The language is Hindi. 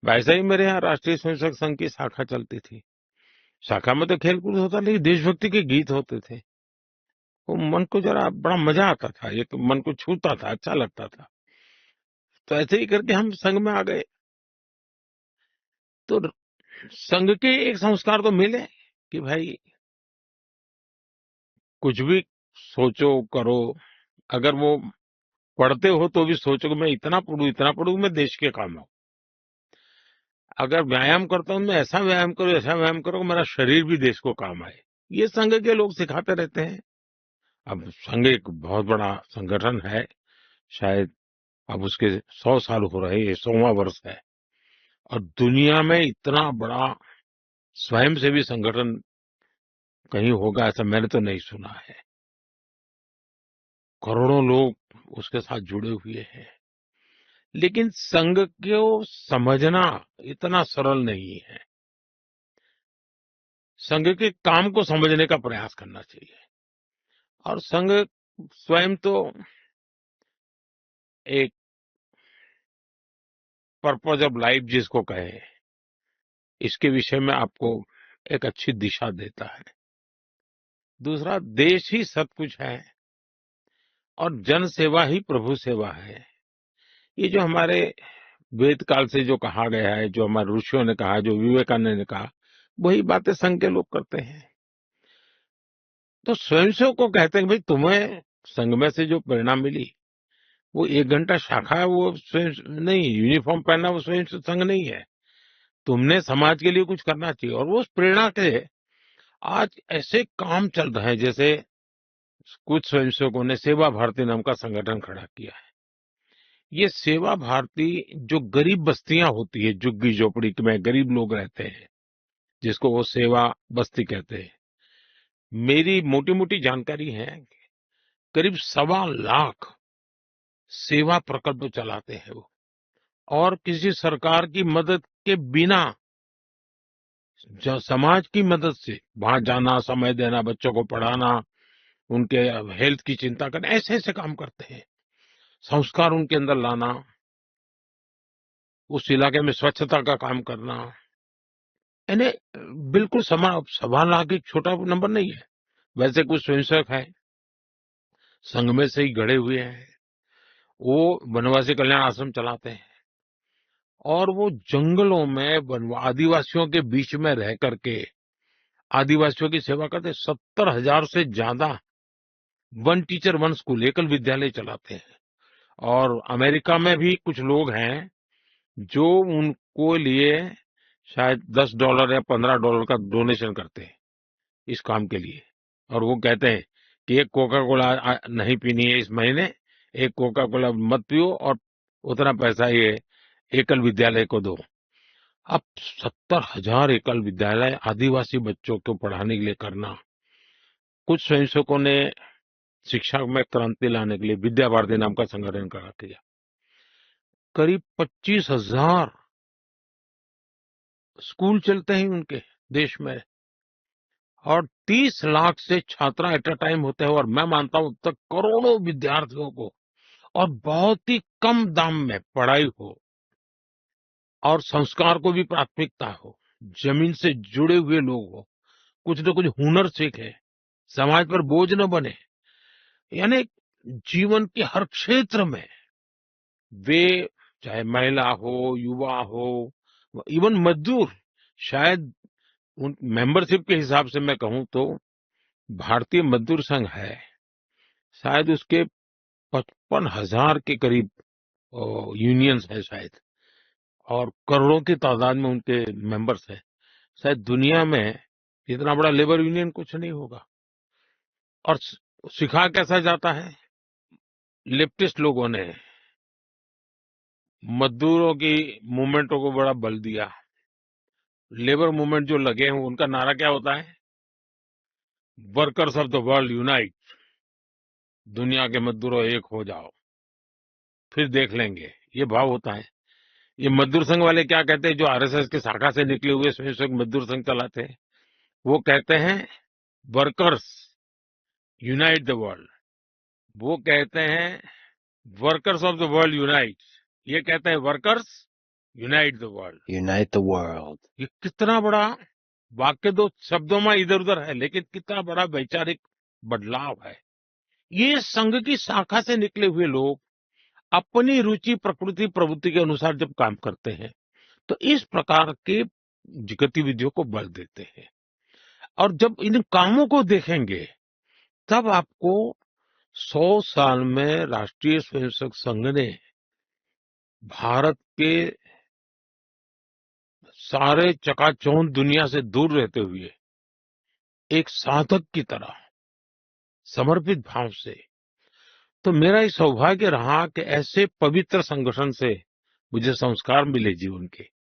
वैसे ही मेरे यहाँ राष्ट्रीय स्वयंसेवक संघ की शाखा चलती थी। शाखा में तो खेल-कूद होता नहीं, देशभक्ति के गीत होते थे। वो मन को जरा बड़ा मजा आता था, एक मन को छूता था, अच्छा लगता था। तो ऐसे ही करके हम संघ में आ गए। तो संघ के एक संस्कार तो मिले कि भाई कुछ भी सोचो, करो। अगर वो पढ़ते हो तो भी सोचो कि मैं इतना पढूं मैं देश के काम आऊं। अगर व्यायाम करता हूं मैं ऐसा व्यायाम करो कि मेरा शरीर भी देश को काम आए। ये संघ के लोग सिखाते रहते हैं। अब संघ एक बहुत बड़ा संगठन है। शायद अब उसके 100 साल हो रहे हैं, ये 100वां वर्ष है। और दुनिया में इतना बड़ा स्वयंसेवी संगठन कहीं होगा ऐसा मैंने तो नहीं सुना है। करोड़ों लोग उसके साथ जुड़े हुए हैं। लेकिन संघ को समझना इतना सरल नहीं है। संघ के काम को समझने का प्रयास करना चाहिए। और संघ स्वयं तो एक पर्पज ऑफ लाइफ जिसको कहे, इसके विषय में आपको एक अच्छी दिशा देता है। दूसरा, देश ही सब कुछ है और जन सेवा ही प्रभु सेवा है। ये जो हमारे वेद काल से जो कहा गया है, जो हमारे ऋषियों ने कहा, जो विवेकानंद ने कहा, वही बातें संघ के लोग करते हैं। तो स्वयंसेवक को कहते हैं भाई तुम्हें संघ में से जो प्रेरणा मिली वो 1 घंटा शाखा है, वो स्वयं नहीं, यूनिफॉर्म पहनना वो स्वयं संघ नहीं है। तुमने समाज के लिए कुछ करना चाहिए। और वो उस प्रेरणा के आज ऐसे काम चल रहे हैं, जैसे कुछ स्वयंसेवकों ने सेवा भारती नाम का संगठन खड़ा किया है। ये सेवा भारती जो गरीब बस्तियां होती है, झुग्गी झोपड़ी में गरीब लोग रहते हैं, जिसको वो सेवा बस्ती कहते हैं। मेरी मोटी मोटी जानकारी है, करीब 1.25 लाख सेवा प्रकल्प चलाते हैं वो। और किसी सरकार की मदद के बिना समाज की मदद से वहां जाना, समय देना, बच्चों को पढ़ाना, उनके हेल्थ की चिंता करना, ऐसे ऐसे काम करते हैं। संस्कार उनके अंदर लाना, उस इलाके में स्वच्छता का काम करना, यानी बिल्कुल 1.25 लाख एक छोटा नंबर नहीं है। वैसे कुछ स्वयंसेवक हैं, संघ में से ही गढ़े हुए हैं, वो वनवासी कल्याण आश्रम चलाते हैं। और वो जंगलों में आदिवासियों के बीच में रह करके आदिवासियों की सेवा करते। 70,000 से ज्यादा वन टीचर वन स्कूल एकल विद्यालय चलाते हैं। और अमेरिका में भी कुछ लोग हैं जो उनको लिए शायद $10 या $15 का डोनेशन करते हैं इस काम के लिए। और वो कहते हैं कि एक कोका कोला नहीं पीनी है इस महीने, एक कोका कोला मत पियो और उतना पैसा ये एकल विद्यालय को दो। अब 70,000 एकल विद्यालय आदिवासी बच्चों को पढ़ाने के लिए करना। कुछ स्वयंसेवकों ने शिक्षा में क्रांति लाने के लिए विद्या भारती नाम का संगठन खड़ा किया। करीब 25,000 स्कूल चलते हैं उनके देश में। और 30 लाख से छात्रा एट अ टाइम होते हैं। और मैं मानता हूं तक करोड़ों विद्यार्थियों को और बहुत ही कम दाम में पढ़ाई हो और संस्कार को भी प्राथमिकता हो, जमीन से जुड़े हुए लोग हो, कुछ न कुछ हुनर सीखे, समाज पर बोझ न बने। यानी जीवन के हर क्षेत्र में वे, चाहे महिला हो, युवा हो, इवन मजदूर, शायद उन मेंबरशिप के हिसाब से मैं कहूं तो भारतीय मजदूर संघ है, शायद उसके 55,000 के करीब यूनियंस है शायद। और करोड़ों की तादाद में उनके मेंबर्स हैं। शायद दुनिया में इतना बड़ा लेबर यूनियन कुछ नहीं होगा। और सिखा कैसा जाता है, लेफ्टिस्ट लोगों ने मजदूरों की मूवमेंटों को बड़ा बल दिया। लेबर मूवमेंट जो लगे हैं उनका नारा क्या होता है, workers of the world unite, दुनिया के मजदूरों एक हो जाओ, फिर देख लेंगे, ये भाव होता है। ये मजदूर संघ वाले क्या कहते हैं, जो आरएसएस की शाखा से निकले हुए स्वयंसेवक मजदूर संघ चलाते हैं, वो कहते हैं वर्कर्स यूनाइट द वर्ल्ड। वो कहते हैं workers of the world unite, ये कहते हैं workers unite the world. Unite the world. ये कितना बड़ा वाक्य, दो शब्दों में इधर उधर है, लेकिन कितना बड़ा वैचारिक बदलाव है। ये संघ की शाखा से निकले हुए लोग अपनी रुचि, प्रकृति, प्रवृत्ति के अनुसार जब काम करते हैं, तो इस प्रकार के गतिविधियों को बल देते हैं। और जब इन कामों को देखेंगे, तब आपको 100 साल में राष्ट्रीय स्वयंसेवक संघ ने भारत के सारे चकाचौंध दुनिया से दूर रहते हुए एक साधक की तरह समर्पित भाव से, तो मेरा ये सौभाग्य रहा कि ऐसे पवित्र संगठन से मुझे संस्कार मिले जीवन के,